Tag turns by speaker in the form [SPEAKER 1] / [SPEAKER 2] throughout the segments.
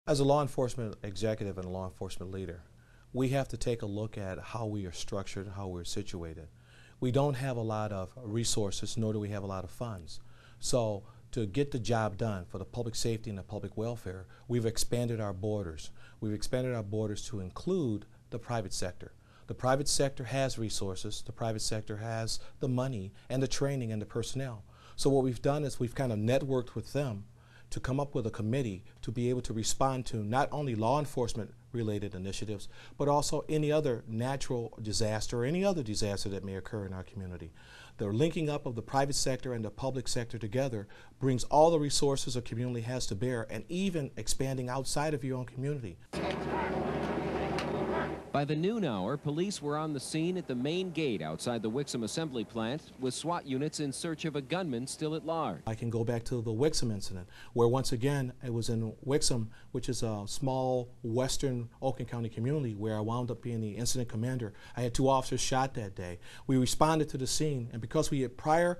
[SPEAKER 1] As a law enforcement executive and a law enforcement leader, we have to take a look at how we are structured, how we're situated. We don't have a lot of resources, nor do we have a lot of funds. So to get the job done for the public safety and the public welfare, we've expanded our borders. We've expanded our borders to include the private sector. The private sector has resources, the private sector has the money and the training and the personnel. So what we've done is we've kind of networked with them to come up with a committee to be able to respond to not only law enforcement related initiatives, but also any other natural disaster or any other disaster that may occur in our community. The linking up of the private sector and the public sector together brings all the resources a community has to bear, and even expanding outside of your own community.
[SPEAKER 2] By the noon hour, police were on the scene at the main gate outside the Wixom assembly plant with SWAT units in search of a gunman still at large.
[SPEAKER 1] I can go back to the Wixom incident, where once again it was in Wixom, which is a small western Oakland County community, where I wound up being the incident commander. I had 2 officers shot that day. We responded to the scene, and because we had prior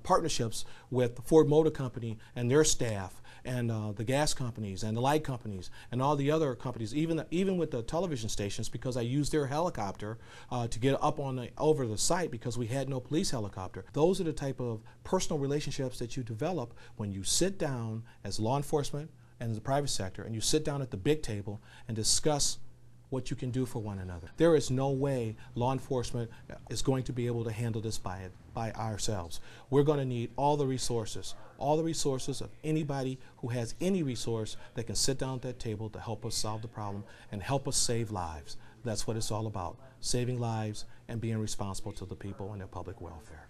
[SPEAKER 1] partnerships with Ford Motor Company and their staff, and the gas companies and the light companies and all the other companies, even with the television stations, because I used their helicopter to get up on over the site because we had no police helicopter. Those are the type of personal relationships that you develop when you sit down as law enforcement and the private sector, and you sit down at the big table and discuss what you can do for one another. There is no way law enforcement is going to be able to handle this by ourselves. We're going to need all the resources of anybody who has any resource that can sit down at that table to help us solve the problem and help us save lives. That's what it's all about, saving lives and being responsible to the people and their public welfare.